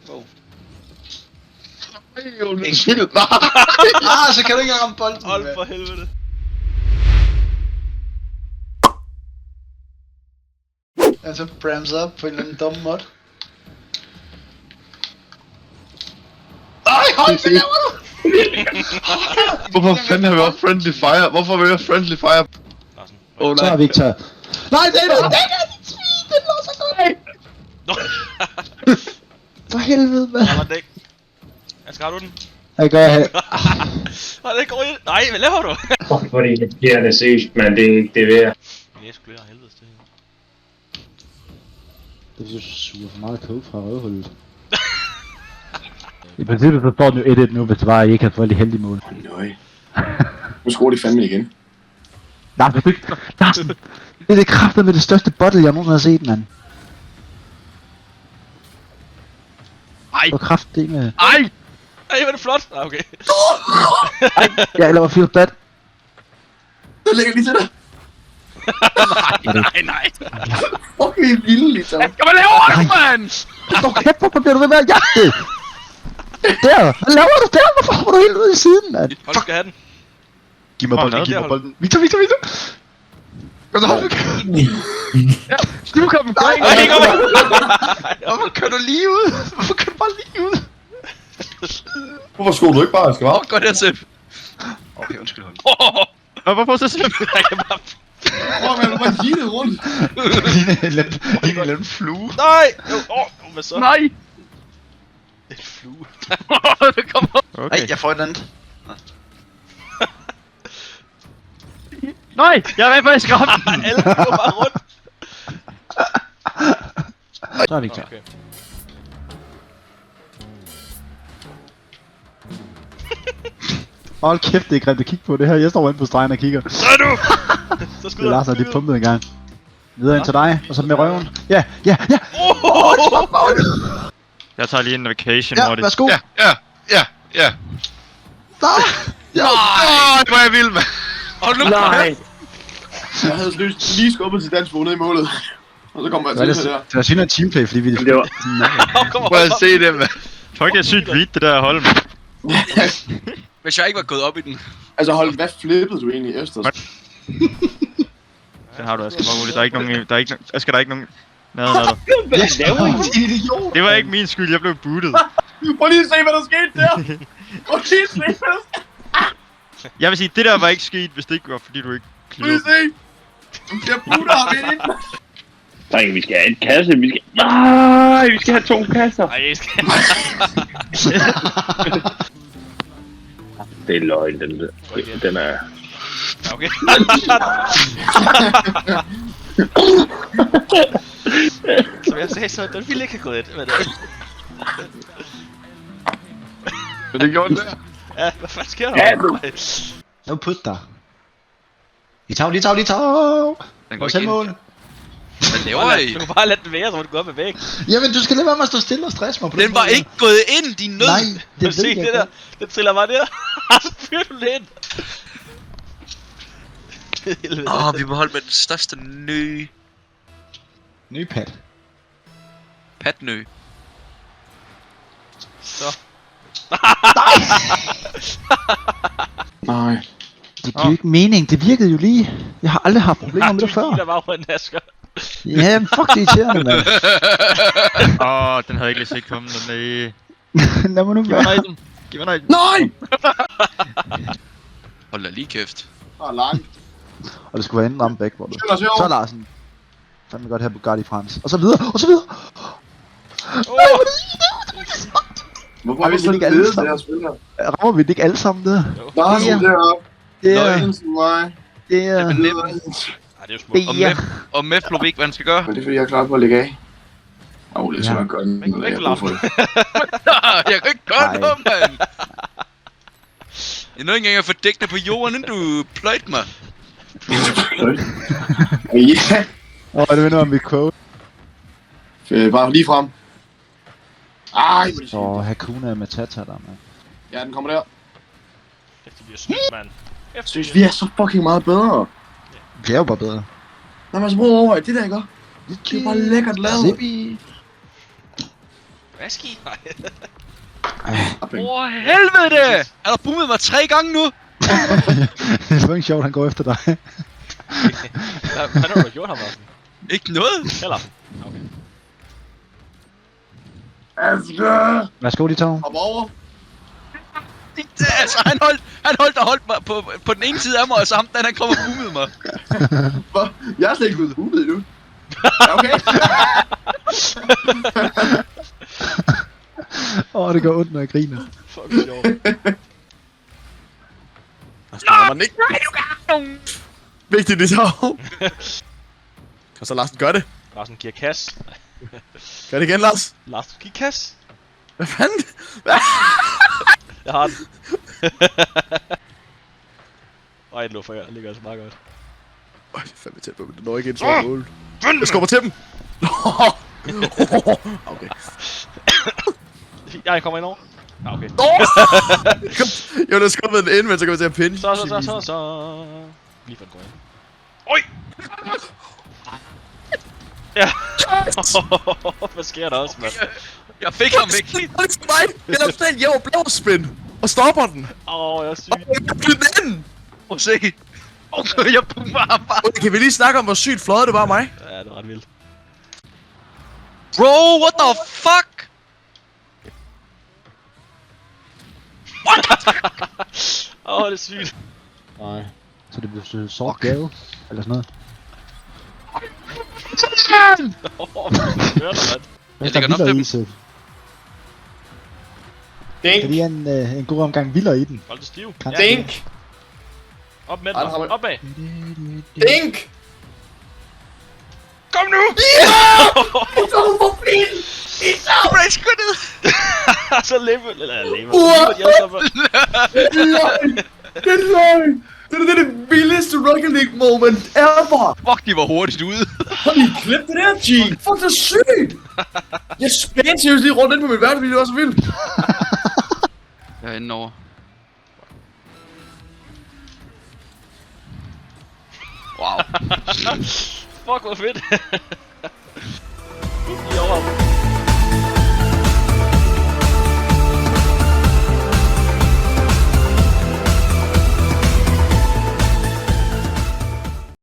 Wow. En kill. Så kan du ikke ramme bolden. Hold for helvede. Altså brams op på en eller anden dum måde. Ej, hold, hvad laver du? Hvorfor fanden har vi også friendly fire? Hvorfor vil vi have friendly fire? Åh Så nej. er Victor. Nej, det er dit svin, det lå så godt. For helvede, mand. Hold dæk. Skal du den? Jeg gør her. Hold dæk, over i. Nej, hvad laver du? Fuck, hvor det irriterende ses, men det er ikke det værd. Jeg skulle lære helvedes det her. Det er fordi, du suger for meget coke fra røvhullet. I princippet så står den jo 1-1 nu, hvis det var, at I ikke havde fået de heldige mål. Nøj. Nu skruer de fandme igen. Larsen, det er det kraftet med det største bottle, jeg nogensinde har set, mand. Ej. Det var kraftigt med... Ej! Ej, var det flot? Ah, okay. Ja, eller var feel bad. Der ligger lige til dig. Nej. Fuck, vi er vilde lige så. Hvad laver du, mand? Stå kæft, hvorfor bliver du ved med at jagte? Der! Hvad laver du der? Hvorfor hopper du helt ud i siden, mand? Hold, du skal have den. Giv mig bolden, giv mig bolden. Victor! Hvad så har du? Ja, du kom. Nej, Hvorfor kører du lige ud? Hvorfor kører du bare lige ud? Hvorfor skruer du ikke bare, skal være? Godt her, Sepp. Okay, undskyld hold. Hvorfor så Sepp? Hvor er du bare hittet rundt? Ligner en eller anden flue. Nej! Hvad så? Nej! En flue. Det kommer. Okay. Ej, jeg får et andet. Nej! Jeg er faktisk ramt! Alle går bare rundt. Så er Victor. Okay. Hold kæft, det er grimt at kigge på det her. Jeg står inde på stregen og kigger. Så er du! Så Det skyder er Lars, der lige pumpet en gang. Videre ind til dig, og så med røven. Ja! Jeg tager lige en vacation Ja, hurtigt. værsgo! Ja. Nej! Hvor er jeg vild, mand. Nej. Jeg havde seriøst lige skubbet til dansk ned i målet. Og så kom jeg til det der. Det var sygt noget teamplay, fordi vi... Det var... Prøv at se det, mand. Fuck, det er sygt vildt, det der hold, mand. Hvis jeg ikke var gået op i den. Altså hold, hvad flippede du egentlig efter? Den har du, Asger. Bare roligt. Der er ikke nogen... Asger, der er ikke nogen... Nada. Det var ikke min skyld, jeg blev bootet. Prøv lige at se, hvad der skete der! Prøv lige at se, hvad der skete! Jeg vil sige, det der var ikke sket, hvis det ikke var, fordi du ikke Prøv lige klirrede. at se! Jeg putter ham ind! Drenge, vi skal have en kasse, vi skal... Nej, vi skal have 2 kasser. Ej, jeg skal... Det er løgn, den der. Den er... Okay. Som jeg sagde, så den ville ikke have gået ind med det. Men det gjorde den der. Ja, hvad fanden sker der? Ja, du. Nu put dig. Lige tav! Den går Og ikke selv ind. mål. Hvad laver I? Du kan bare lade den være, så må du gå op med væk. Jamen, du skal lade være med at stå stille og stresse mig på Den var ikke gået ind, din nød! Nej, det ved se jeg det godt. der. Den triller bare der. Så fyrer du den ind. Vi må holde med den største Ny pad. patnø. Så. Nej. Det giver jo ikke mening, det virkede jo lige. Jeg har aldrig haft problemer med det før. Der var jo en Asger. Ja, men fuck det irriterende, mand. Den havde jeg ikke lige set komme, den der. Lad mig nu Giv mig være. nøjden. Giv mig nøjden. Nej! Hold da lige kæft. Langt. Og det skulle være enten ramme begge, hvor du... Skynd os herover. Så Larsen. Fandme godt her Bugatti France. Og så videre, og så videre. Hvorfor Ej, er vi vi så ikke lede alle det sammen. her spil her? Rammer vi det ikke alle sammen der? Der er sådan deroppe. Ja, Løgn til mig. ja. Men nemt. Ej, det er jo smukt. Ja. Og Mef ved ikke, hvad han skal gøre. Men det er fordi, jeg er klar på at lægge af. Det er sådan, gør den. Væk Jeg fra har brug for det. Jeg kan ikke gøre Nej. noget, mand. Jeg nåede ikke engang at få dækkene på jorden, inden du pløjte mig. Ja. Det vinder mit code. Bare lige frem. Ej, hvor er det Så Hakuna med Tata der, mand. Ja, den kommer der. Efter vi har snydt, mand. Synes, vi er så fucking meget bedre. Vi er jo bare bedre. Lad mig så prøve over det der, ikke? Det er bare lækkert lavet. Zippy. Hvad sker? Nej. Åh, helvede! Han har boomet mig 3 gange nu! Det er fucking sjovt, han går efter dig. Hvad har du gjort ham, Martin? Ikke noget! Eller? Okay. Asger! Værsgo, de to. Hop over. Altså, han holdt mig på den ene side af mig, og så ham, da han kom og boomede mig. Hvad? Jeg er slet ikke blevet boobet endnu. Ja, okay. Det går ondt, når jeg griner. Fuck, sjovt. Der spiller man ikke. Vigtigt, det så. Og så Larsen, gør det. Larsen giver kasse. Gør det igen, Lars. Larsen giver kasse. Hvad fanden? Jeg har den. Ej, den lå for jer. Det ligger altså meget godt. Øj, det er fandme tæt på, men det når ikke ind så mål. Jeg skubber til dem. Okay. Jeg kommer ind over. Ja, okay. Jeg ville have skubbet den ind, men så kommer jeg til at pinde. Så. Lige for den går ind. Oj! Ja. Hvad sker der også, mand? Jeg fik ham væk. Det er for mig. Jeg lavede sådan en jævn blåspin. Og stopper den. Jeg er syg. Og jeg bliver den anden. Prøv at se. Okay, jeg boomer ham bare. Okay, kan vi lige snakke om, hvor sygt fløjet det var mig? Ja, det var ret vildt. Bro, what the fuck? Det er sygt. Nej. Så det bliver sort gave, eller sådan noget. Hvad Jeg lægger den op til dem. Kan Dink. lige en god omgang vildere i den. Hold det stiv. Dink. Op med Ej, den. der har man- Opad. Dink. Kom nu! Du blev sgu ned. Så lever. Eller lever. Ur! Jeg stopper. Det er løgn. Det er løgn. Det er det vildeste Rocket League moment ever. Fuck, de var hurtigt ude. Har I klippet det der, G? Fuck, det er sygt. Jeg spændte seriøst lige rundt ind på mit værelse, fordi det var så vildt. Jeg er inde over. Wow. Fuck, hvor fedt. I over.